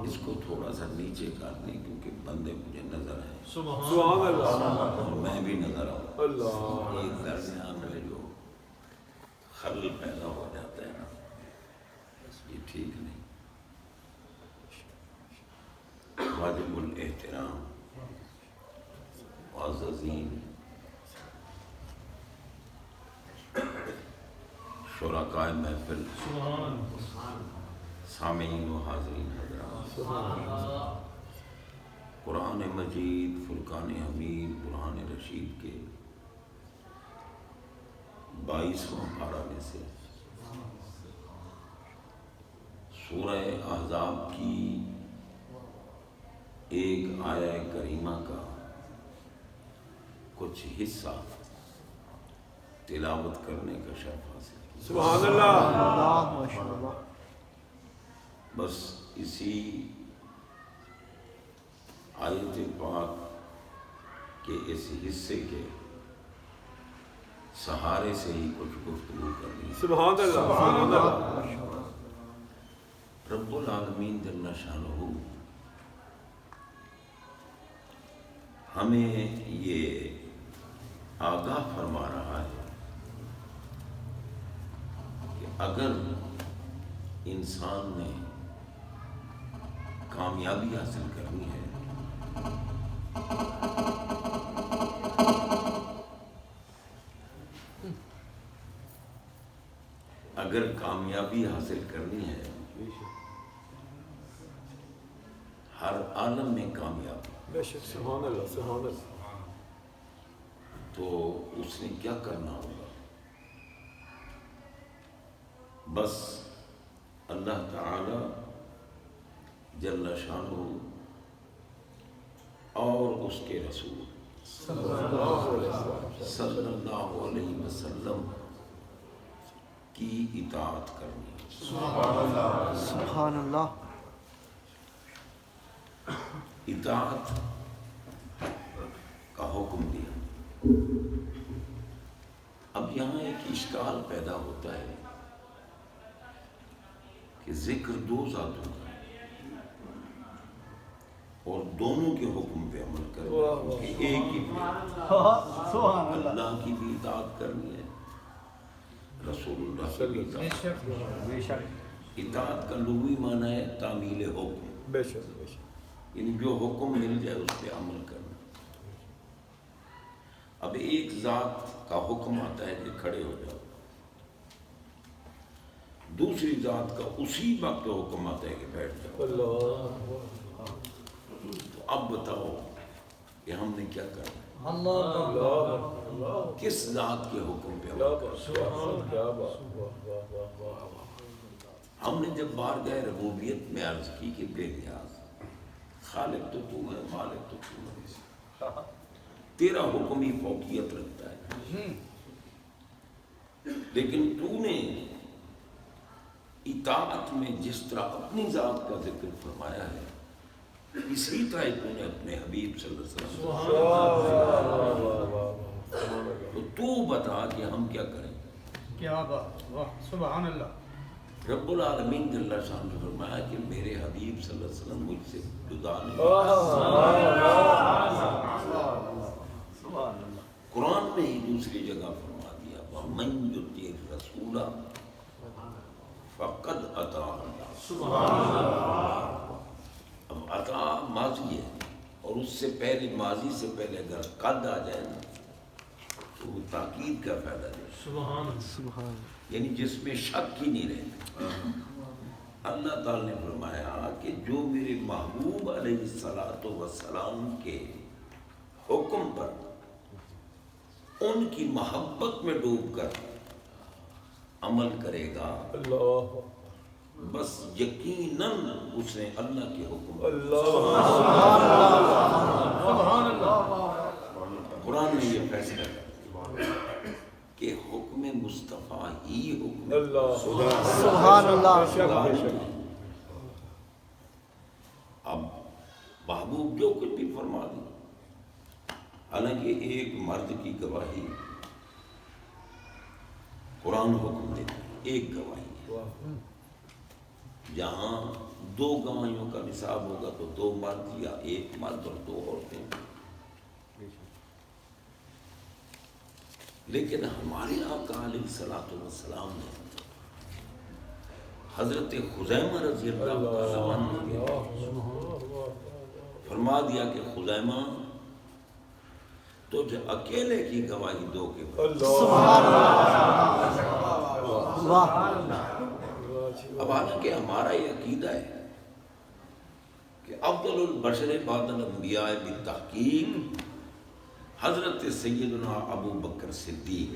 اس کو تھوڑا سا نیچے کر دیں کیونکہ بندے مجھے نظر آئے، سبحان اللہ، اور میں بھی نظر آؤں۔ اللہ، ایک درمیان میں جو خلل پیدا ہو جاتا ہے نا، یہ ٹھیک نہیں۔ واجب الاحترام معززین شرکائے محفل، سامعین و حاضرین حضرات، قرآن مجید فرقان حمید برہان رشید کے 22واں پارہ میں سے سورہ احزاب کی ایک آیہ کریمہ کا کچھ حصہ تلاوت کرنے کا شرف حاصل کیا۔ سبحان اللہ، بس اسی آیت پاک کے اس حصے کے سہارے سے ہی کچھ گفتگو کرنی ہے۔ سبحان اللہ، سبحان اللہ، رب العالمین جل شانہ ہمیں یہ آگاہ فرما رہا ہے کہ اگر انسان نے کامیابی حاصل کرنی ہے اگر کامیابی حاصل کرنی ہے ہر عالم میں کامیابی، بے شک، سبحان اللہ، سبحان اللہ، تو اس نے کیا کرنا ہوگا؟ بس اللہ تعالی جل شانہ اور اس کے رسول صلی اللہ علیہ وسلم کی اطاعت کرنی ہے۔ سبحان اللہ، اطاعت کا حکم دیا۔ اب یہاں ایک اشکال پیدا ہوتا ہے کہ ذکر دو ذاتوں کا ہے اور دونوں کے حکم پہ عمل کرنا ہے، کہ ایک ہی پہ اللہ کی بھی اطاعت کرنی ہے، رسول اللہ کی بھی اطاعت کرنی ہے۔ اطاعت کا لغوی معنی ہے تعمیل حکم، بے شک، بے شک، یعنی جو حکم مل جائے اس پہ عمل کرنا۔ اب ایک ذات کا حکم آتا ہے کہ کھڑے ہو جاؤ، دوسری ذات کا اسی وقت حکم آتا ہے کہ بیٹھ جاؤ۔ اللہ، تو اب بتاؤ کہ ہم نے کیا کرنا ہے؟ اللہ، کس ذات کے حکم پہ کیا عمل بات، کرنا سبحان، کیا بات، واہ واہ واہ واہ واہ۔ ہے؟ ہم نے جب بارگاہ ربوبیت میں عرض کی کہ بے نیاز خالق تو تو ہے، مالک تو تو ہے، تیرا حکم ہی فوقیت رکھتا ہے، لیکن تو نے اطاعت میں جس طرح اپنی ذات کا ذکر فرمایا ہے اسی طرح تو نے اپنے حبیب صلی اللہ علیہ وسلم تو تو بتا کہ ہم کیا کریں۔ کیا بات، واہ، سبحان اللہ، رب العالمین جل شانہ نے فرمایا کہ میرے حبیب صلی اللہ علیہ وسلم مجھ سے جدا نہیں۔ قرآن میں ہی دوسری جگہ فرما دیا وَمَن يُطِعِ الرَّسُولَ فَقَدْ أَطَاعَ اللَّهَ۔ اب عطا ماضی ہے اور اس سے پہلے ماضی سے پہلے اگر قد آ جائے نا تو وہ تاکید کا فائدہ دے، سبحان، یعنی جس میں شک ہی نہیں رہتا۔ اللہ تعالی نے فرمایا کہ جو میرے محبوب علیہ السلام کے حکم پر ان کی محبت میں ڈوب کر عمل کرے گا، اللہ، بس یقیناً اس نے اللہ کے حکم سبحان اللہ، قرآن نے یہ فیصلہ کیا کہ حکم مصطفیٰ ہی حکم اللہ، سبحان اللہ، خدا نہیں۔ اب محبوب جو کچھ بھی فرما دی، حالانکہ ایک مرد کی گواہی قرآن حکم دیتا ہے، ایک گواہی ہے، جہاں 2 گواہیوں کا نصاب ہوگا تو 2 مرد یا 1 مرد اور 2 عورتیں. لیکن ہمارے آقا علیہ الصلوۃ والسلام نے حضرت خزیمہ رضی اللہ تعالیٰ عنہ کے فرما دیا کہ خزیمہ تجھے اکیلے کی گواہی دو کے بعد. اب حالانکہ ہمارا یہ عقیدہ ہے کہ افضل البشر بعد الانبیاء بالتحقیق حضرت سیدنا ابو بکر صدیق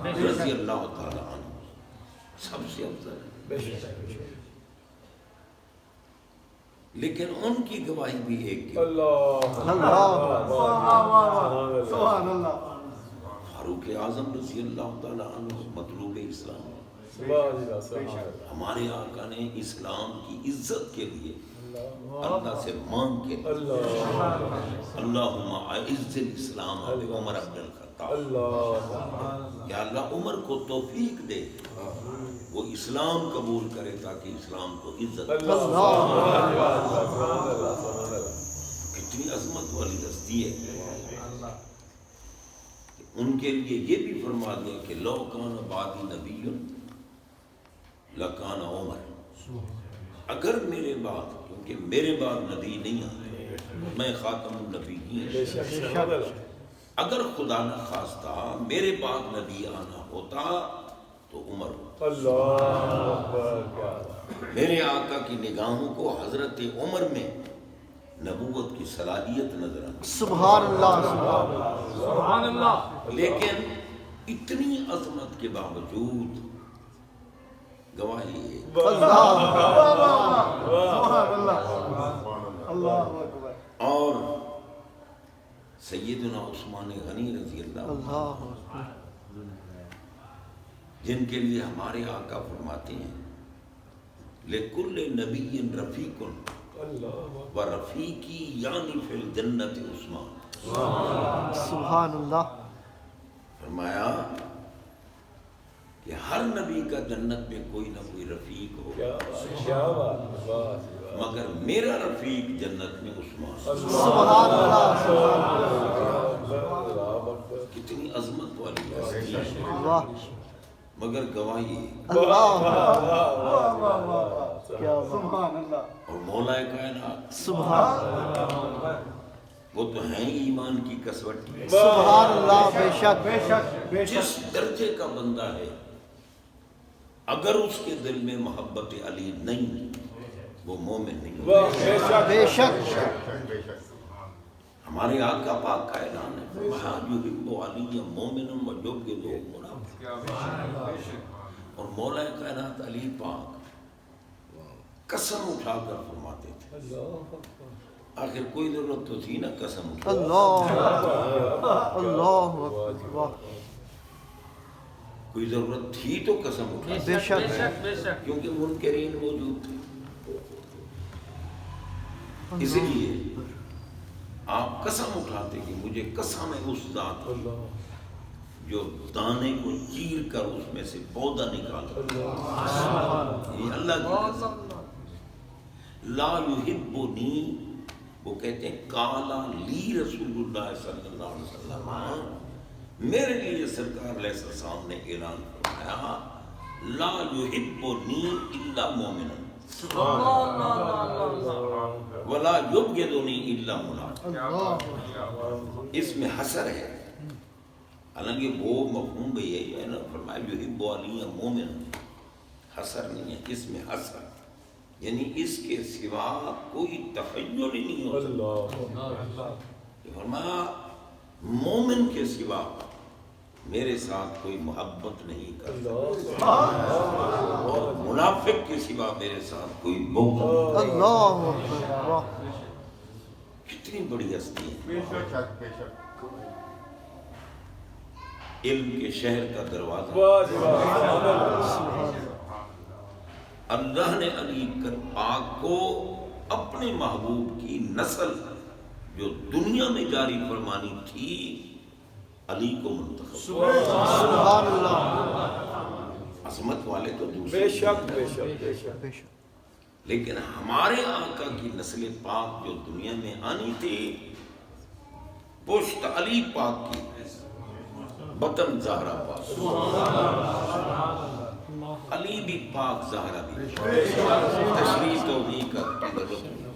رضی اللہ تعالیٰ عنہ سب سے افضل ہے. لیکن ان کی گواہی بھی ایک کی. فاروق اعظم رضی اللہ تعالیٰ عنہ مطلوب اسلام. ہمارے آقا نے اسلام کی عزت کے لیے اللہ سے مانگ کے اللہم اعز الاسلام بعمر بن الخطاب، یا اللہ عمر کو توفیق دے وہ اسلام قبول کرے تاکہ اسلام کو عزت. کتنی عظمت والی ہستی ہے. ان کے لیے یہ بھی فرما دیا کہ لو کان بعدی نبی لکان عمر، اگر میرے بعد، کیونکہ میرے بعد نبی نہیں آتے، میں خاتم النبیین، اگر خدا نہ خواستہ میرے بعد نبی آنا ہوتا تو عمر ہوتا. میرے آقا کی نگاہوں کو حضرت عمر میں نبوت کی صلاحیت نظر آتی. سبحان اللہ سبحان اللہ. لیکن اتنی عظمت کے باوجود گواہی اور سیدنا عثمان غنی رضی اللہ جن کے لیے ہمارے آقا فرماتے ہیں لِكُلِّ نَبِيٍّ رَفِيقٌ وَرَفِيقِي یعنی فِی الْجَنَّةِ عثمان. سبحان اللہ. فرمایا کہ ہر نبی کا جنت میں کوئی نہ کوئی رفیق ہو، مگر میرا رفیق جنت میں عثمان. سبحان اللہ. کتنی عظمت والی ہستی ہے، واہ مگر گواہی. اللہ سبحان اللہ. اور مولا کائنات سبحان وہ تو ہیں ایمان کی کسوٹی. سبحان اللہ. بے شک بے شک بے جس شک. درجے کا بندہ ہے اگر اس کے دل میں محبت علی نہیں وہ مومن نہیں ہوتا. بے شک. ہمارے آقا پاک کا اعلان ہے فرمایا یحب علی مومن و یبغض منافق. اور مولا کائنات علی پاک قسم اٹھا کر فرماتے تھے. آخر کوئی ضرورت تو تھی نا قسم اٹھا. اللہ واہ. کوئی ضرورت تھی تو قسم اٹھا، بے شک. بے شک. کیونکہ منکرین موجود تھے. اس لیے آپ قسم اٹھاتے کہ مجھے قسم ہے اس ذات کی جو دانے کو چیر کر اس میں سے پودا نکالا. یہ اللہ کی قسم. لا یحبنی، وہ کہتے ہیں کالا لی رسول اللہ صلی اللہ علیہ وسلم، میرے لیے سرکار علیہ السلام نے اعلان فرمایا لا یحبنی الا مومن ولا یبغضنی الا منافق. اس میں حسر ہے، حالانکہ وہ مفہوم بھی یہی ہے نا، فرمایا یحب علی مومن، حسر نہیں ہے، اس میں حسر یعنی اس کے سوا کوئی تخیل ہی نہیں ہو سکتا. فرمایا مومن کے سوا میرے ساتھ کوئی محبت نہیں کرتا اور منافق کے سوا میرے ساتھ کوئی بغض. اللہ واہ. کتنی بڑی ہستی ہے. علم کے شہر کا دروازہ اللہ نے علی پاک کو اپنے محبوب کی نسل جو دنیا میں جاری فرمانی تھی علی کو منتخب. سبحان اللہ. عظمت والے تو دوسرے. بے شک بے شک بے شک. بے شک. لیکن ہمارے آقا کی نسل پاک جو دنیا میں آنی تھی پشت علی پاک کی بطن زہرا پاک، علی بھی پاک زہرا بھی، تشریح تو نہیں کرتی ضرورت نہیں۔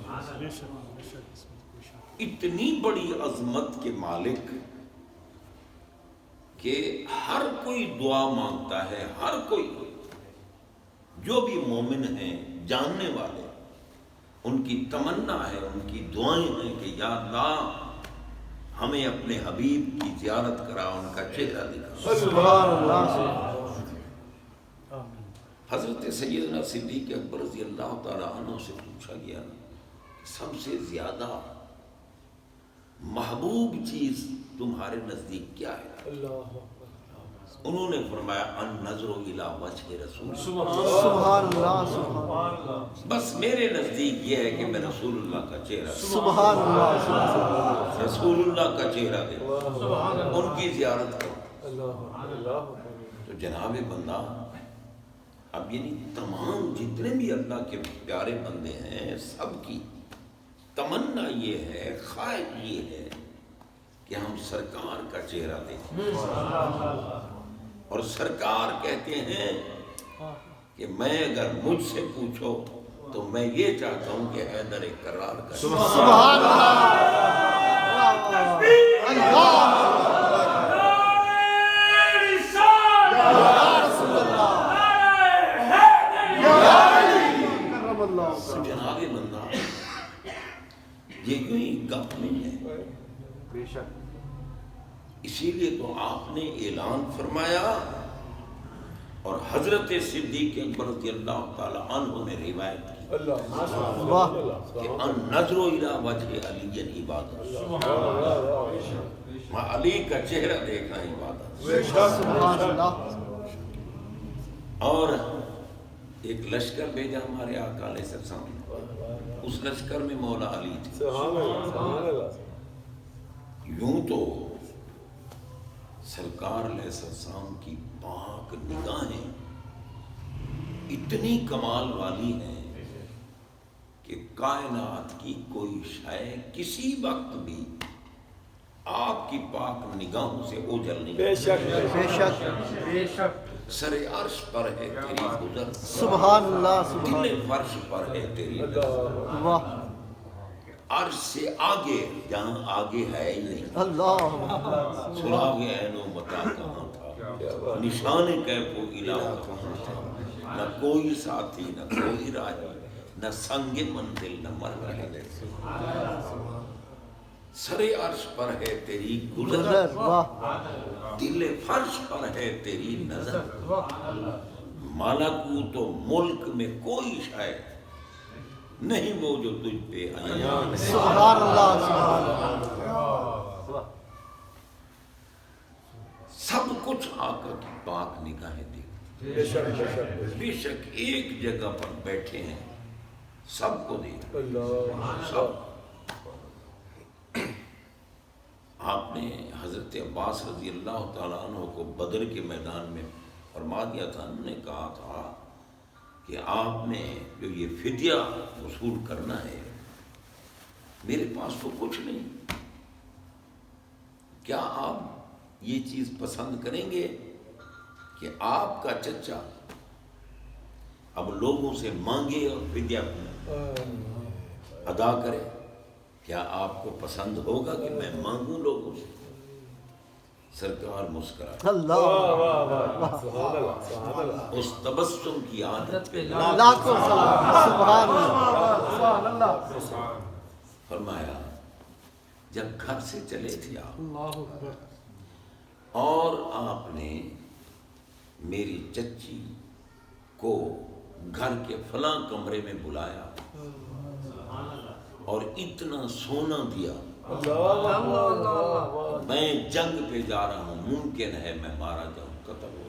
اتنی بڑی عظمت کے مالک کہ ہر کوئی دعا مانگتا ہے، ہر کوئی جو بھی مومن ہیں جاننے والے ان کی تمنا ہے، ان کی دعائیں ہیں کہ یا اللہ ہمیں اپنے حبیب کی زیارت کرا، ان کا چہرہ دکھا۔ سبحان اللہ۔ حضرت سیدنا صدیق اکبر رضی اللہ تعالیٰ عنہ سے پوچھا گیا سب سے زیادہ محبوب چیز تمہارے نزدیک کیا ہے؟ انہوں نے فرمایا النظر الی وجہ رسول، سبحان اللہ۔ سبحان اللہ۔ بس میرے نزدیک یہ ہے کہ میں رسول اللہ کا چہرہ دیکھوں، سبحان اللہ۔ رسول اللہ کا چہرہ دیکھوں، ان کی زیارت کروں۔ تو جناب بندہ اب یعنی تمام جتنے بھی اللہ کے پیارے بندے ہیں سب کی تمنا یہ ہے، خواہش یہ ہے کہ ہم سرکار کا چہرہ دیکھیں، اور سرکار کہتے ہیں کہ میں اگر مجھ سے پوچھو تو میں یہ چاہتا ہوں کہ حیدر کرار کا سبحان اللہ۔ جناب بندہ یہ یوں ہی گپ نہیں ہے، بے شک اسی لیے تو آپ نے اعلان فرمایا اور حضرت صدیق اکبر رضی اللہ تعالی عنہ نے روایت کی کہ النظر الی وجہ علی عبادت، علی کا چہرہ دیکھنا عبادت۔ سبحان اللہ۔ اور ایک لشکر بھیجا ہمارے آقا علیہ السلام نے، اس لشکر میں مولا علی تھے۔ یوں تو سرکار علیہ السلام کی پاک نگاہیں اتنی کمال والی ہیں کہ کائنات کی کوئی شے کسی وقت بھی آپ کی پاک نگاہوں سے اوجھل نہیں۔ بے شک بے شک۔ بے شک سر عرش پر ہے تیری گزر، سبحان اللہ۔ سبحان دل فرش پر ہے تیری نظر، اللہ۔ واہ عرش سے آگے جہاں آگے ہے ہی نہیں، اللہ۔ سراغ عین و متا کہاں تھا، نشان کیف و الہ کہاں تھا، نہ کوئی ساتھی نہ کوئی راہی، نہ سنگ منزل نہ مرحلے، سر عرش پر ہے تیری گزر، واہ دل فرش پر ہے تیری نظر، ملکوت و ملک میں کوئی شے نہیں وہ جو تجھ پہ عیاں ہے۔ سبحان اللہ۔ سبحان اللہ۔ سب کچھ آقا کی پاک نگاہیں دیکھ، بے شک بے شک بے شک ایک جگہ پر بیٹھے ہیں سب کو دیکھ، اللہ سب۔ آپ نے حضرت عباس رضی اللہ تعالیٰ عنہ کو بدر کے میدان میں فرما دیا تھا، انہوں نے کہا تھا کہ آپ نے جو یہ فدیہ وصول کرنا ہے میرے پاس تو کچھ نہیں، کیا آپ یہ چیز پسند کریں گے کہ آپ کا چچا اب لوگوں سے مانگے اور فدیہ ادا کرے؟ کیا آپ کو پسند ہوگا کہ میں مانگوں لوگوں سے؟ سرکار مسکرائے، اللہ۔ سبحان اللہ سبحان اللہ اس تبسم کی عادت پہ لاکھوں سلام۔ سبحان اللہ۔ سبحان اللہ۔ فرمایا جب گھر سے چلے تھے آپ اللہ اکبر۔ اور آپ نے میری چچی کو گھر کے فلاں کمرے میں بلایا اور اتنا سونا دیا، میں جنگ پہ جا رہا ہوں، ممکن ہے میں مارا جاؤں، قتل ہو،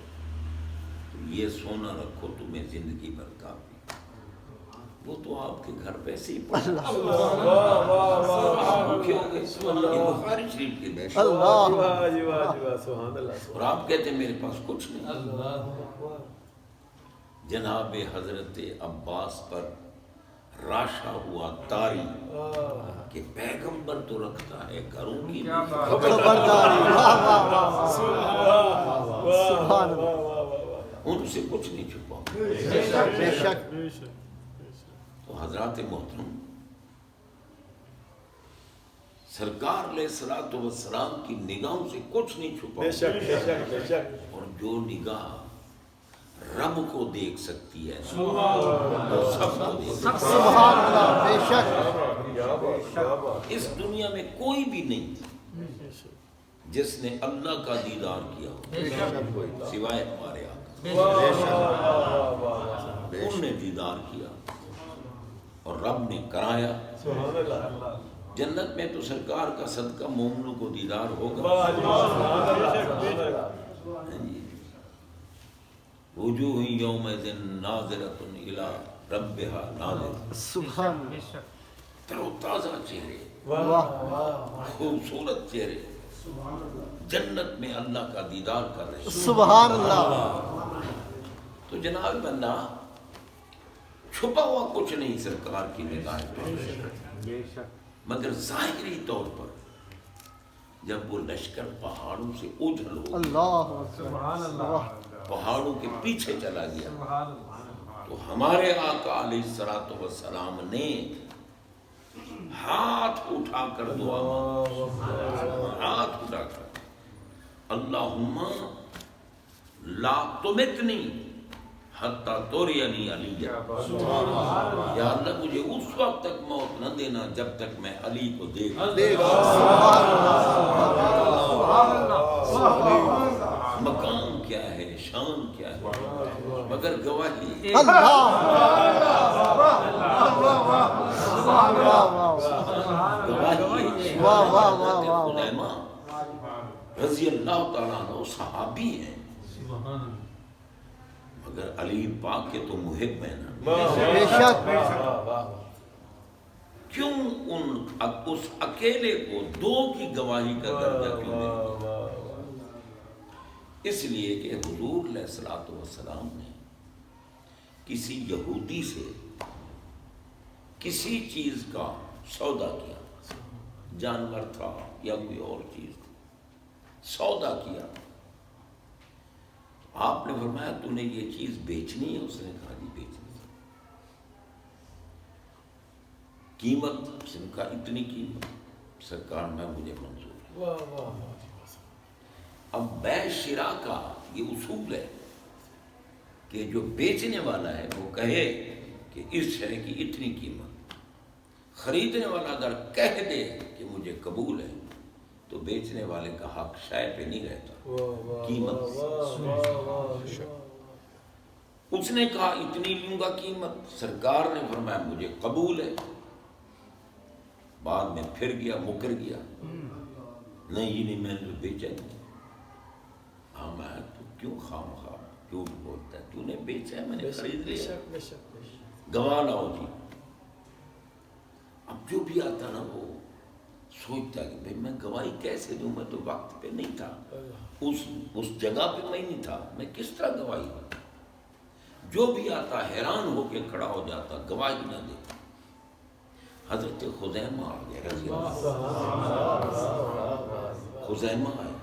تو یہ سونا رکھو تمہیں زندگی بھر کافی۔ وہ تو آپ کے گھر پیسے ہی پڑا، یہ بخاری شریف کے بے شک، اللہ۔ سبحان اللہ اور آپ کہتے ہیں میرے پاس کچھ نہیں۔ جناب حضرت عباس پر راشا ہوا تاری کہ پیغمبر تو رکھتا ہے گھروں کی خبرداری واہ واہ واہ سبحان اللہ ان سے کچھ نہیں چھپا. بے شک تو حضرات محترم سرکار علیہ الصلوۃ والسلام کی نگاہوں سے کچھ نہیں چھپا. بے شک بے شک بے شک. اور جو نگاہ رب کو دیکھ سکتی ہے وہ سب کو دیکھ سکتی ہے. سبحان اللہ بے شک اس دنیا میں کوئی بھی نہیں جس نے اللہ کا دیدار کیا ہو سوائے ہمارے آقا. ان نے دیدار کیا اور رب نے کرایا. جنت میں تو سرکار کا صدقہ مومنوں کو دیدار ہوگا. وجوہ یومئذ ناظرۃ الی ربہا ناظرۃ. سبحان اللہ تر و تازہ چہرے، واہ خوبصورت چہرے جنت میں اللہ کا دیدار کر رہے ہیں. سبحان اللہ تو جناب بندہ چھپا ہوا کچھ نہیں سرکار کی نگاہ پر، مگر ظاہری طور پر جب وہ لشکر پہاڑوں سے اوجھل ہو اللہ پہاڑوں کے پیچھے چلا گیا تو ہمارے آقا علیہ الصلوۃ والسلام نے ہاتھ اٹھا کر دعا مانگی. ہاتھ اٹھا کر اللہم لا تمتنی حتی ترینی علی. یا اللہ مجھے اس وقت تک موت نہ دینا جب تک میں علی کو دیکھوں. مقام کیا ہے، شان کیا ہے، مگر گواہی خزیمہ رضی اللہ تعالیٰ عنہ صحابی ہیں مگر علی پاک کے تو محب ہیں نا. بے شک کیوں اس اکیلے کو دو کی گواہی کا درجہ کیوں نہیں؟ اس لیے کہ حضور علیہ الصلوۃ والسلام نے کسی یہودی سے کسی چیز کا سودا کیا، جانور تھا یا کوئی اور چیز تھی، سودا کیا. آپ نے فرمایا تو نے یہ چیز بیچنی ہے؟ اس نے کہا جی بیچنی ہے. قیمت؟ اس نے کہا اتنی قیمت. سرکار میں مجھے منظور ہے. اب بیع شراء کا یہ اصول ہے کہ جو بیچنے والا ہے وہ کہے کہ اس شے کی اتنی قیمت. خریدنے والا اگر کہہ دے کہ مجھے قبول ہے تو بیچنے والے کا حق شے پہ نہیں رہتا، قیمت. اس نے کہا اتنی لوں گا قیمت. سرکار نے فرمایا مجھے قبول ہے. بعد میں پھر گیا، مکر گیا، نہیں میں نے بیچا نہیں. ہاں میں تو کیوں خام خواہ جھوٹ بولتا ہے؟ تو نے بیچا ہے، میں نے خرید لیا. گواہ لاؤ جی. اب جو بھی آتا نا وہ سوچتا کہ بھئی میں گواہی کیسے دوں، میں تو وقت پہ نہیں تھا، اس جگہ پہ میں نہیں تھا، میں کس طرح گواہی دوں؟ جو بھی آتا حیران ہو کے کھڑا ہو جاتا، گواہی نہ دیتا. حضرت خزیمہ آ گیا رضی اللہ. خزیمہ آئے،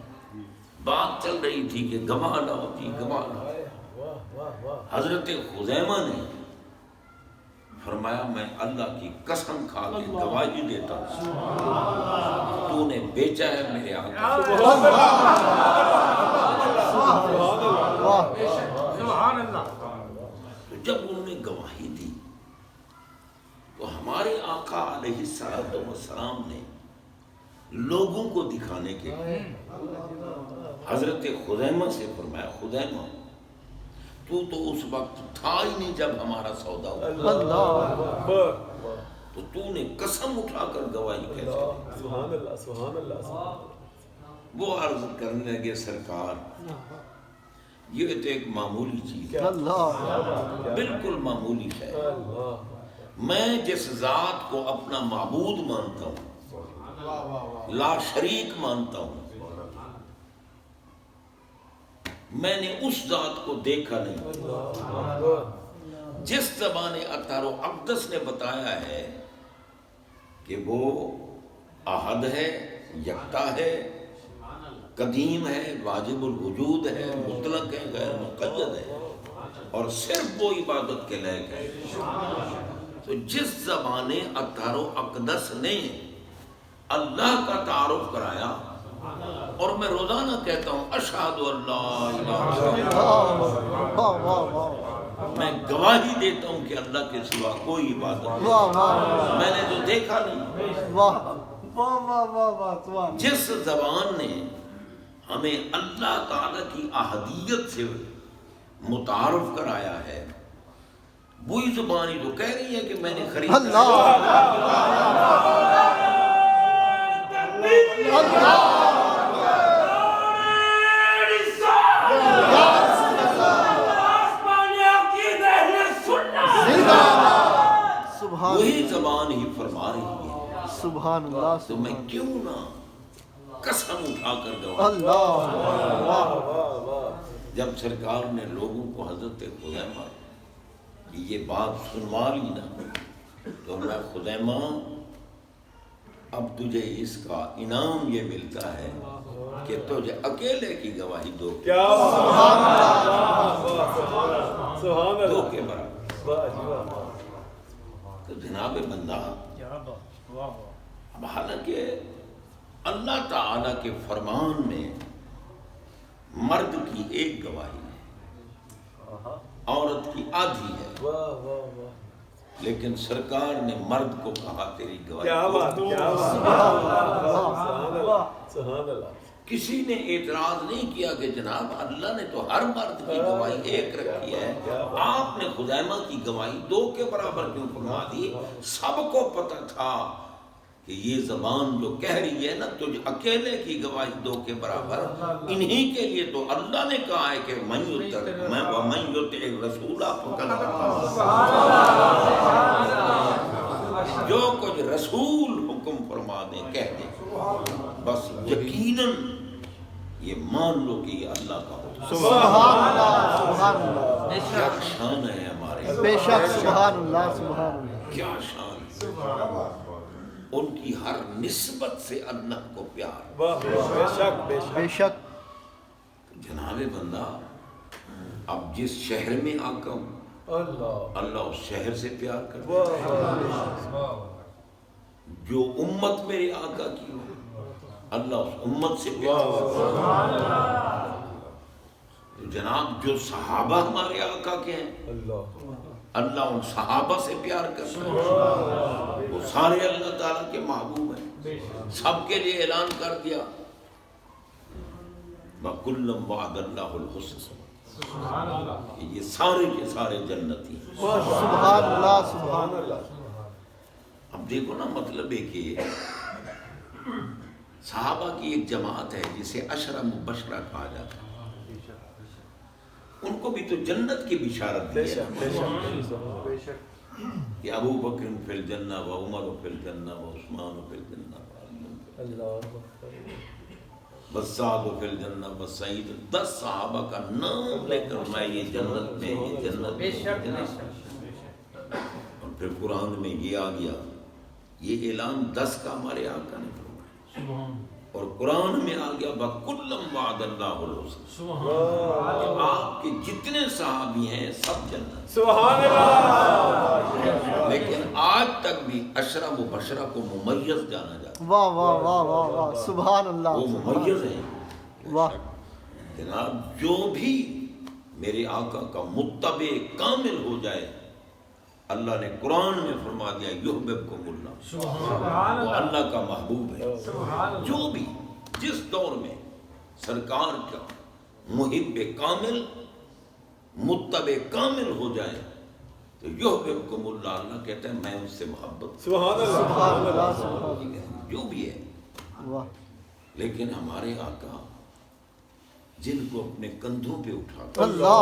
بات چل رہی تھی کہ گواہ لاؤ جی، گواہ لاؤ. حضرت خزیمہ نے فرمایا میں اللہ کی قسم کھا کے گواہی دیتا ہوں تو نے بیچا ہے میرے آقا. تو جب انہوں نے گواہی دی تو ہمارے آقا علیہ الصلوۃ والسلام نے لوگوں کو دکھانے کے لیے حضرت خزیمہ سے فرمایا خزیمہ تو اس وقت تھا ہی نہیں جب ہمارا سودا ہوا، تو نے قسم اٹھا کر گواہی کیسے دی؟ سبحان اللہ سبحان اللہ. وہ عرض کرنے لگے سرکار یہ تو ایک معمولی چیز ہے، بالکل معمولی ہے. میں جس ذات کو اپنا معبود مانتا ہوں، لا شریک مانتا ہوں، میں نے اس ذات کو دیکھا نہیں. جس زبان اطہر و اقدس نے بتایا ہے کہ وہ احد ہے، یکتا ہے، قدیم ہے، واجب الوجود ہے، مطلق ہے، غیر مقید ہے، اور صرف وہ عبادت کے لائق ہے۔ تو جس زبان اطہر و اقدس نے اللہ کا تعارف کرایا، اور میں روزانہ کہتا ہوں اشہد اللہ الہ واہ واہ واہ میں گواہی دیتا ہوں کہ اللہ کے سوا کوئی عبادت نہیں، واہ واہ میں نے تو دیکھا نہیں۔ واہ واہ واہ واہ واہ سبحان جس زبان نے ہمیں اللہ تعالیٰ کی احدیت سے متعارف کرایا ہے، وہی زبان ہی تو کہہ رہی ہے کہ میں نے خرید سبحان وہی زبان ہی فرما رہی ہے، سبحان اللہ تو میں کیوں نہ قسم اٹھا کر دوں۔ اللہ واہ جب سرکار نے لوگوں کو حضرت خزیمہ کی یہ بات سنوا لی نا، تو میں خزیمہ اب تجھے اس کا انعام یہ ملتا ہے کہ تجھے اکیلے کی گواہی دو کیا سبحان دو اللہ، کے برابر۔ واہ جی واہ، تو جناب بندہ، اب حالانکہ اللہ تعالیٰ کے فرمان میں مرد کی ایک گواہی ہے، عورت کی آدھی ہے، واہ واہ واہ، لیکن سرکار نے مرد کو کہا تیری گواہی کیا دو۔ بات، کیا بات، سبحان اللہ، سبحان اللہ، کسی نے اعتراض نہیں کیا کہ جناب اللہ نے تو ہر مرد کی گواہی ایک رکھی ہے، آپ نے خزیمہ کی گواہی دو کے برابر کیوں فرما دی؟ سب کو پتہ تھا کہ یہ زبان جو کہہ رہی ہے نا تجھ اکیلے کی گواہی دو کے برابر، انہی کے لیے تو اللہ نے کہا ہے کہ من یطع الرسول فقد جو کچھ رسول حکم فرما دیں کہہ دیں، بس یقیناً یہ مان لو کہ یہ اللہ کا حکم۔ سبحان اللہ سبحان اللہ کیا شان ہے ہمارے، بے شک سبحان اللہ سبحان اللہ کیا شان ہے ان کی ہر نسبت سے اللہ کو پیار۔ واہ، بے شک بے شک، بے شک جناب بندہ، اب جس شہر میں آقا ہوں اللہ، اللہ اس شہر سے پیار کرتا ہے، واہ، جو امت میرے آقا کی ہو اللہ اس امت سے پیار کرتا ہے۔ تو جناب جو صحابہ ہمارے آقا کے ہیں اللہ، اللہ ان صحابہ سے پیار کرتا ہے، وہ سارے اللہ تعالیٰ کے محبوب ہیں، سب کے لیے اعلان کر دیا وَكُلًّا وَعَدَ اللَّهُ الْحُسْنَى، کہ یہ سارے کے سارے جنتی ہیں۔ سبحان اللہ سبحان اللہ اب دیکھو نا، مطلب ہے کہ صحابہ کی ایک جماعت ہے جسے عشرہ مبشرہ کہا جاتا ہے، ان کو بھی تو جنت کی بشارت بے دی ہے شک بے شک، بے شک کہ ابو بکر فی الجنہ و عمر فی الجنہ و عثمان فی الجنہ و علی فی الجنہ اللہ، و سعد فی الجنہ و سعید، 10 صحابہ کا نام لے کر میں یہ جنت میں، یہ جنت میں، یہ جنت میں۔ اور پھر قرآن میں یہ آ گیا، یہ اعلان 10 کا ہمارے آقا نے فرمایا، اور قرآن میں آ گیا وَكُلًّا وَعَدَ اللَّهُ الْحُسْنَى، کہ آپ کے جتنے صحابی ہیں سب جنت، سبحان اللہ، لیکن آج تک بھی عشرہ مبشرہ کو ممیز جانا جاتا ہے، واہ واہ واہ واہ واہ سبحان اللہ وہ ممیز ہیں۔ واہ جناب جو بھی میرے آقا کا متبع کامل ہو جائے، اللہ نے قرآن میں فرما دیا یحببکم اللہ، وہ اللہ کا محبوب ہے۔ جو بھی جس دور میں سرکار کا محب کامل متبع کامل ہو جائے تو یحببکم اللہ، اللہ کہتا ہے میں اس سے محبت، سبحان اللہ، سبحان اللہ سبحان اللہ جو بھی ہے۔ واہ لیکن ہمارے آقا جن کو اپنے کندھوں پہ اٹھا کر اللہ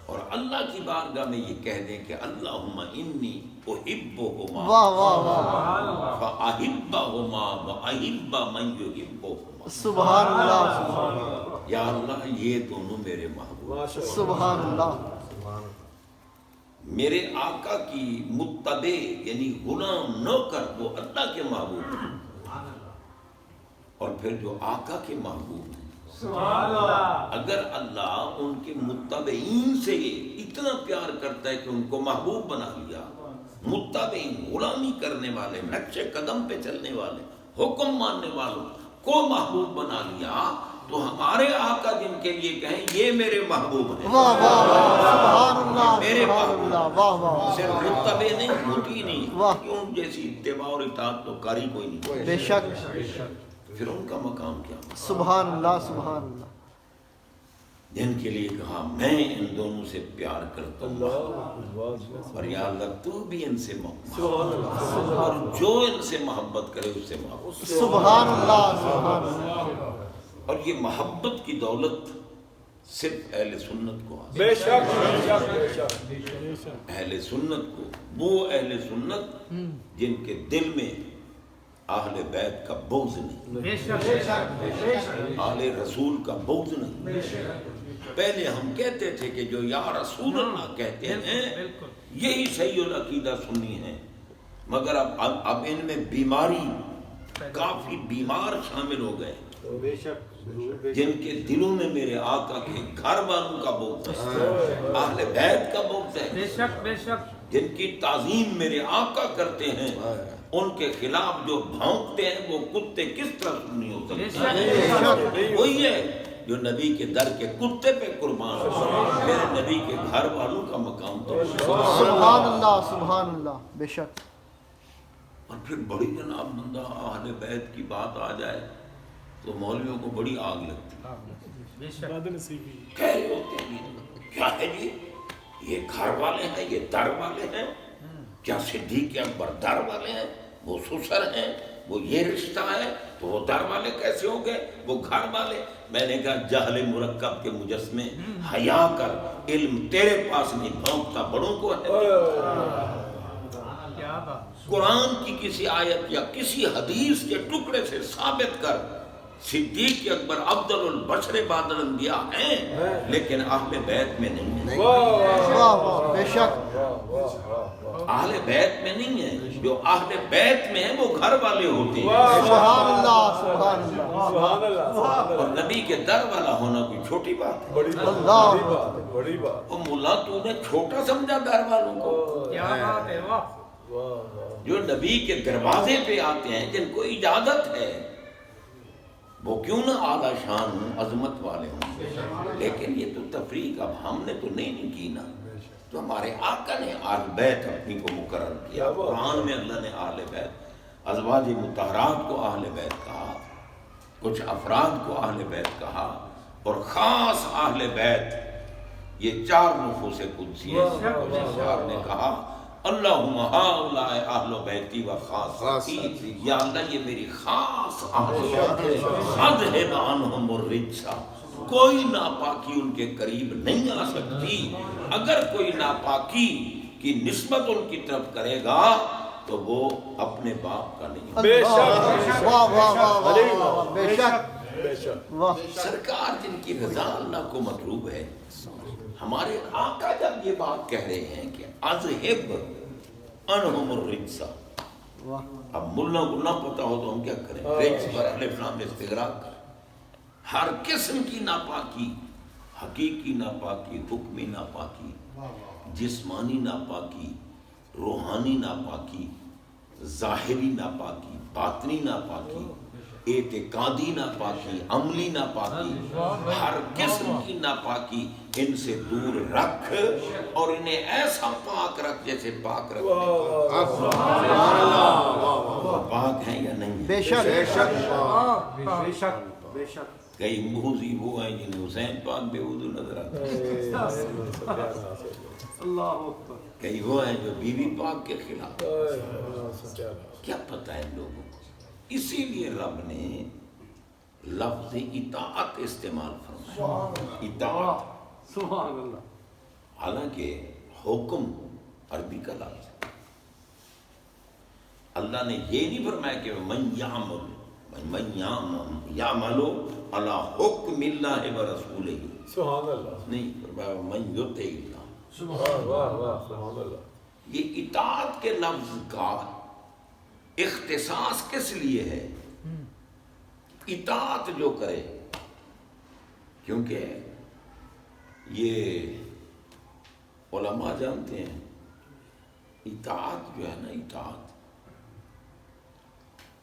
اور اللہ کی بارگاہ میں یہ کہہ دیں کہ اللہم انی احبہما واہ واہ واہ فاحبہما واحب من یحبہما، سبحان اللہ سبحان اللہ یا اللہ یہ دونوں میرے محبوب، ماشاء اللہ، سبحان اللہ میرے آقا کی متبع یعنی غلام نوکر وہ اللہ کے محبوب ہیں، اور پھر جو آقا کے محبوب ہیں، سبحان اللہ. اگر اللہ ان کے متبعین سے اتنا پیار کرتا ہے کہ ان کو محبوب بنا لیا، متبعین غلامی کرنے والے، نقش قدم پہ چلنے والے، حکم ماننے والوں کو محبوب بنا لیا، تو ہمارے آقا جن کے لیے کہیں یہ میرے محبوب ہیں، واہ واہ واہ سبحان اللہ میرے سبحان محبوب، اللہ واہ واہ صرف متبع نہیں، مطیع نہیں، واہ. کیوں جیسی اتباع اور اطاعت تو کاری کوئی نہیں، بے شک پھر ان کا مقام کیا؟ سبحان اللہ سبحان اللہ جن کے لیے کہا میں ان دونوں سے پیار کرتا ہوں، اور یا اللہ تو بھی ان سے محبت، اور جو ان سے محبت کرے اس سے محبت، سبحان اللہ سبحان اللہ اور یہ محبت کی دولت صرف اہل سنت کو حاصل، بے شک بے شک بے شک. اہل سنت کو، وہ اہل سنت جن کے دل میں اہل بیت کا بغض نہیں، بے شک بے شک بے شک. اہل رسول کا بغض نہیں. پہلے ہم کہتے تھے کہ جو یا رسول اللہ کہتے ہیں یہی صحیح العقیدہ سنی ہے، مگر اب ان میں بیماری، کافی بیمار شامل ہو گئے بے شک جن کے دلوں میں میرے آقا کے گھر والوں کا بغض ہے، اہل بیت کا بغض ہے، بے شک بے شک. جن کی تعظیم میرے آقا کرتے ہیں ان کے خلاف جو بھونکتے ہیں وہ کتے کس طرح سنی ہو بے سکتے شک ہیں؟ وہی ہے جو نبی کے در کے کتے پہ قربان ہو، میرے نبی کے گھر والوں کا مقام تو، سبحان اللہ بے شک. اور پھر بڑی جناب بندہ اہل بیت کی بات آ جائے تو مولویوں کو بڑی آگ لگتی بے شک. کہہ رہے ہوتے ہیں کیا ہے جی یہ گھر والے ہیں، یہ در والے ہیں، کیا صدیق اکبر در والے ہیں، وہ سسر ہیں، وہ یہ رشتہ ہے تو وہ در والے کیسے ہو گئے، وہ گھر والے. میں نے کہا جہل مرکب کے مجسمے، حیا کر، علم تیرے پاس نہیں، بھونکتا بڑوں کو ہے. کیا بات. قرآن کی کسی آیت یا کسی حدیث کے ٹکڑے سے ثابت کر صدیق اکبر افضل البشر بعد الانبیاء ہیں لیکن اہل بیت میں نہیں ہیں، واہ واہ بے شک اہل بیت میں نہیں ہیں. جو اہل بیت میں ہیں وہ گھر والے ہوتے ہیں، سبحان اللہ سبحان اللہ سبحان اللہ. اور نبی کے در والا ہونا کوئی چھوٹی بات ہے. بڑی بات بڑی بات. وہ ملا تو نے چھوٹا سمجھا در والوں کو؟ کیا بات ہے. واہ. جو نبی کے دروازے پہ آتے ہیں جن کو اجازت ہے وہ کیوں نہ اعلیٰ شان ہوں، عظمت والے ہوں، لیکن یہ تو تفریق اب ہم نے تو نہیں کی نا. تو ہمارے آقا نے اہل بیت اپنی کو مقرر کیا. قرآن میں اللہ نے اہل بیت، ازواج مطہرات کو اہل بیت کہا، کچھ افراد کو اہل بیت کہا، اور خاص اہل بیت یہ چار نفوس قدسی ہیں. اور نے کہا اللہم ہؤلاء اہل بیتی و خاصتی، یا اللہ یہ میری خاص اہل بیت، اذہب عنہم الرجس، کوئی ناپاکی ان کے قریب نہیں آ سکتی. اگر کوئی ناپاکی کی نسبت ان کی طرف کرے گا تو وہ اپنے باپ کا نہیں. بے شک واہ واہ واہ واہ بے شک بے شک. واہ سرکار جن کی رضا اللہ کو مطلوب ہے، ہمارے آقا جب یہ بات کہہ رہے ہیں کہ اذہب عنہم الرجس، واہ اب ملا کو نہ پتا ہو تو ہم کیا کریں، رجس پر الف لام استغراق کریں. ہر قسم کی ناپاکی، حقیقی ناپاکی، حکمی ناپاکی، جسمانی ناپاکی، روحانی ناپاکی، ظاہری ناپاکی، باطنی ناپاکی، اعتقادی ناپاکی، عملی ناپاکی، ہر قسم کی ناپاکی ان سے دور رکھ اور انہیں ایسا پاک رکھ جیسے پاک رکھ. پاک ہیں یا نہیں؟ بے شک بے شک بے شک. کئی موذی وہ ہیں جنہیں حسین پاک بے وضو نظر آتے ہیں، اللہ اکبر. کئی وہ ہیں جو بیوی پاک کے خلاف. کیا پتہ ہے لوگوں کو؟ اسی لیے رب نے لفظ اطاعت استعمال فرمایا. اطاعت سبحان اللہ. حالانکہ حکم عربی کا لفظ ہے. اللہ نے یہ نہیں فرمایا کہ من یعمل علی حکم اللہ و رسولہ، سبحان اللہ. نہیں فرمایا من یطع اللہ. واہ واہ واہ سبحان اللہ. یہ اطاعت کے لفظ کا اختصاص کس لیے ہے؟ اطاعت جو کرے، کیونکہ یہ علماء جانتے ہیں اطاعت جو ہے نا، اطاعت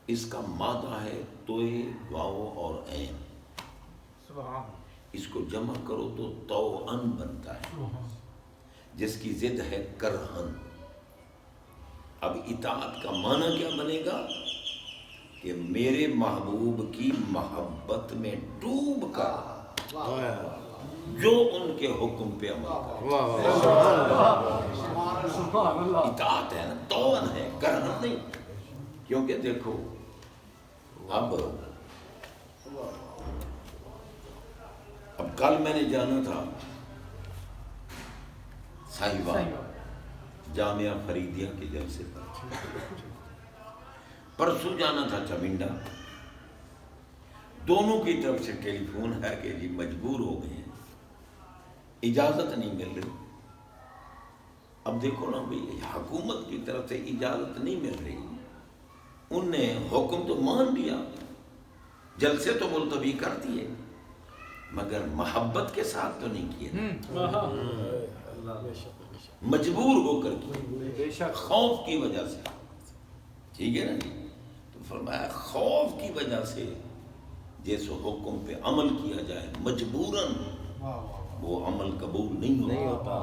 اس کا مادہ ہے توئے، واو اور عین. سبحان اس کو جمع کرو تو توأن بنتا ہے، جس کی ضد ہے کرہن. اب اطاعت کا معنی کیا بنے گا کہ میرے محبوب کی محبت میں ڈوب کر جو ان کے حکم پہ عمل کرے. اطاعت ہے نا، توأن ہے، کرہن نہیں. کیونکہ دیکھو اب کل میں نے جانا تھا صاحبان جامعہ فریدیہ کے جلسے پر، پرسوں جانا تھا چمنڈا. دونوں کی طرف سے ٹیلی فون ہے کہ جی مجبور ہو گئے ہیں، اجازت نہیں مل رہی. اب دیکھو نا بھئی، حکومت کی طرف سے اجازت نہیں مل رہی، ان نے حکم تو مان لیا، جلسے تو ملتوی کر دیے، مگر محبت کے ساتھ تو نہیں کیے، مجبور ہو کر کیے، خوف کی وجہ سے. ٹھیک ہے نا جی؟ تو فرمایا خوف کی وجہ سے جیسے حکم پہ عمل کیا جائے مجبوراً، وہ عمل قبول نہیں ہوتا.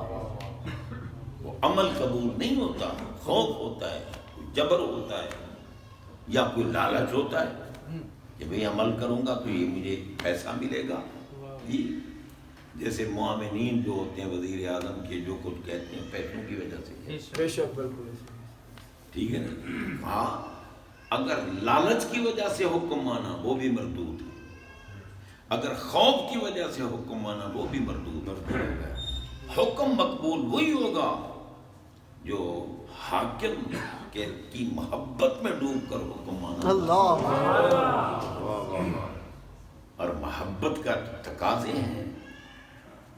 وہ عمل قبول نہیں ہوتا. خوف ہوتا ہے، جبر ہوتا ہے، یا کوئی لالچ ہوتا ہے کہ بھئی عمل کروں گا تو یہ مجھے پیسہ ملے گا. جی جیسے معاونین جو ہوتے ہیں وزیر اعظم کے، جو کچھ کہتے ہیں پیسوں کی وجہ سے. بے شک بالکل. ٹھیک ہے نا؟ ہاں، اگر لالچ کی وجہ سے حکم مانا وہ بھی مردود ہے، اگر خوف کی وجہ سے حکم مانا وہ بھی مردود ہے. حکم مقبول وہی ہوگا جو حاکم کی محبت میں ڈوب کر حکم مانا. اللہ اور محبت کا تقاضے ہیں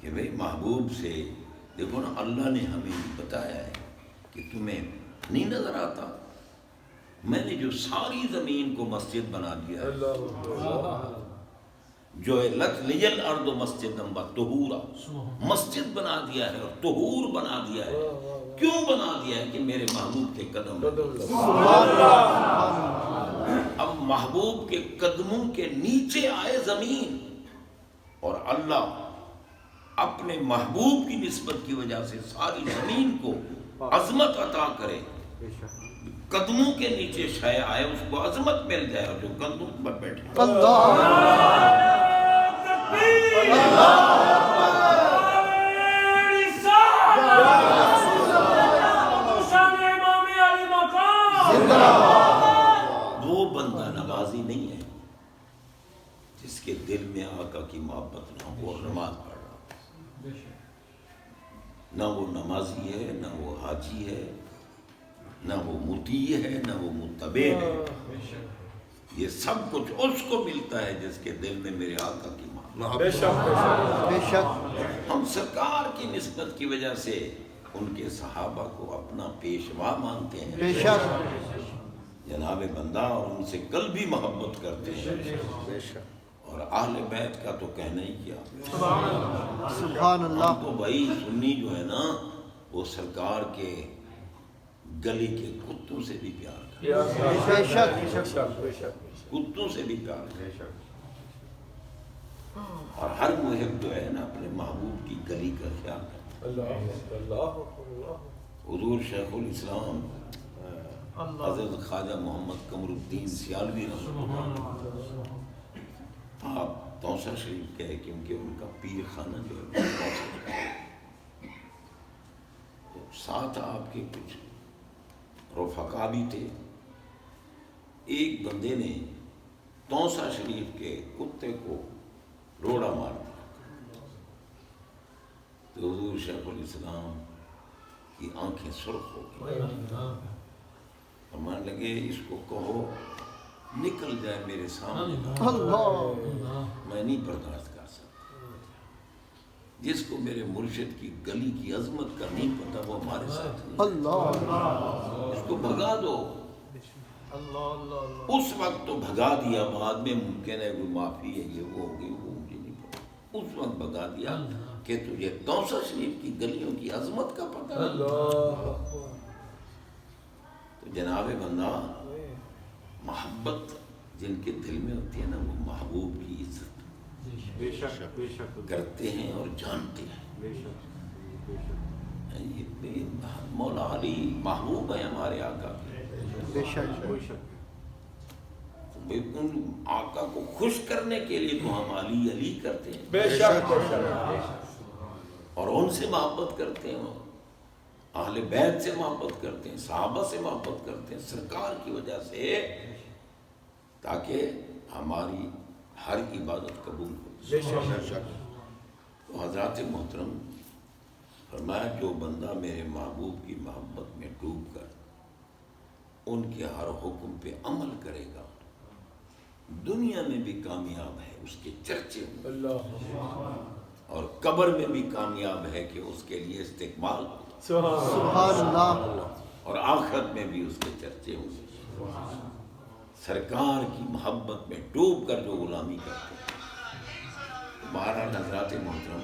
کہ بھئی محبوب سے، دیکھو نا اللہ نے ہمیں بتایا ہے کہ تمہیں نہیں نظر آتا میں نے جو ساری زمین کو مسجد بنا دیا ہے، جو لت لیل ارض مسجد طہورا، مسجد بنا دیا ہے اور طہور بنا دیا ہے. کیوں بنا دیا ہے؟ کہ میرے محبوب کے قدم. اب محبوب کے قدموں کے نیچے آئے زمین، اور اللہ اپنے محبوب کی نسبت کی وجہ سے ساری زمین کو عظمت عطا کرے. قدموں کے نیچے شے آئے، اس کو عظمت مل جائے، اور جو قدموں پر بیٹھے اللہ وہ بندہ نمازی نہیں ہے جس کے دل میں آقا کی محبت نہ ہو اور نماز پڑھ رہا. نہ وہ نمازی ہے، نہ وہ حاجی ہے، نہ وہ مطیع ہے، نہ وہ متبع ہے. یہ سب کچھ اس کو ملتا ہے جس کے دل میں میرے آقا کی محبت. بے شک بے شک. ہم سرکار کی نسبت کی وجہ سے ان کے صحابہ کو اپنا پیشوا مانتے ہیں، بے شک. جناب بندہ، اور ان سے کل بھی محبت کرتے ہیں. بے شک. اور اہل بیت کا تو کہنا ہی کیا. سبحان اللہ. ہم تو بھائی سنی جو ہے نا، وہ سرکار کے گلی کے کتوں سے بھی پیار کرتے ہیں، بے شک. بے شک. کتوں سے بھی پیار کرتے ہیں. اور ہر محب جو ہے نا اپنے محبوب کی گلی کا خیال کرتا ہے. اللہ اللہ اللہ. حضور شیخ الاسلام حضرت خواجہ محمد قمر الدین سیالوی رحمۃ اللہ، آپ توسہ شریف کہے کیونکہ ان کا پیر خانہ جو ہے توسہ ہے. ساتھ آپ کے کچھ رفقا بھی تھے. ایک بندے نے توسہ شریف کے کتے کو روڑا مار دیا تو حضور شیخ الاسلام کی آنکھیں سرخ ہو گئی. فرمانے لگے اس کو کہو نکل جائے میرے سامنے، اللہ میں نہیں برداشت کر سکتا. جس کو میرے مرشد کی گلی کی عظمت کا نہیں پتا وہ ہمارے ساتھ نہیں، اللہ اس کو بھگا دو۔ اللہ اللہ اللہ اس وقت تو بھگا دیا، بعد میں ممکن ہے کوئی معافی ہے یہ وہ ہوگی، وہ مجھے نہیں پتا، اس وقت بھگا دیا کہ تجھے کوثر شریف کی گلیوں کی عظمت کا پتہ نہیں۔ تو جناب بندہ محبت جن کے دل میں ہوتی ہے نا، وہ محبوب کی عزت بے شک بے شک کرتے ہیں اور جانتے ہیں۔ بے شک بے شک یہ مولا علی محبوب ہے ہمارے آقا کے، بے شک بے شک بھئی ان آقا کو خوش کرنے کے لیے تو ہم علی علی کرتے ہیں بے شک بے شک اور ان سے محبت کرتے ہیں، اہل بیت سے محبت کرتے ہیں، صحابہ سے محبت کرتے ہیں سرکار کی وجہ سے، تاکہ ہماری ہر عبادت قبول ہو۔ بے شک تو حضرات محترم فرمایا جو بندہ میرے محبوب کی محبت میں ڈوب کر ان کے ہر حکم پہ عمل کرے گا، دنیا میں بھی کامیاب ہے، اس کے چرچے ہوں، اللہ اور قبر میں بھی کامیاب ہے کہ اس کے لیے استقبال ہو، سبحان اللہ اور آخرت میں بھی اس کے چرچے ہوں۔ سرکار کی محبت میں ڈوب کر جو غلامی کرتے ہیں۔ بہرحال حضرات محترم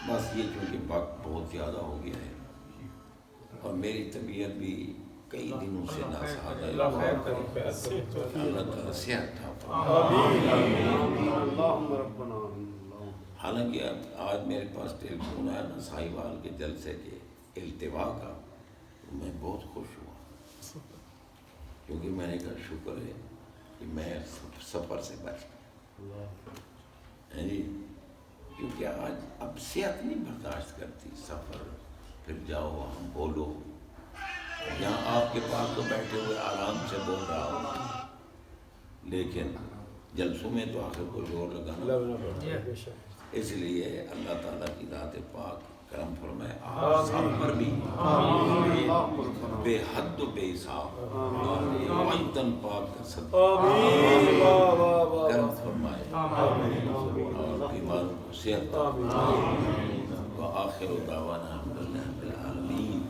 بس یہ چونکہ وقت بہت زیادہ ہو گیا ہے اور میری طبیعت بھی کئی دنوں سے ناساز ہے، اللہ خیر کرے اللہ تعالیٰ صحت عطا فرمائے۔ آمین اللہم ربنا آمین۔ حالانکہ آج میرے پاس ٹیلی فون آیا نا ساہیوال کے جلسے کے التوا کا، تو میں بہت خوش ہوا، کیونکہ میں نے کہا شکر ہے کہ میں سفر سے بچ گیا، جی کیونکہ آج اب صحت نہیں برداشت کرتی، سفر پھر جاؤ وہاں بولو، یہاں آپ کے پاس تو بیٹھے ہوئے آرام سے بول رہا ہوں، لیکن جلسوں میں تو آخر کو زور لگانا، بے شک اس لیے اللہ تعالیٰ کی ذات پاک کرم فرمائے آپ سب پر بھی بے حد و بے حساب وعدن پاک کا صدقہ آمین واہ واہ واہ کرم فرمائے اور بیماروں کو صحت عطا فرمائے۔ وآخر دعوانا الحمدللہ رب العالمین۔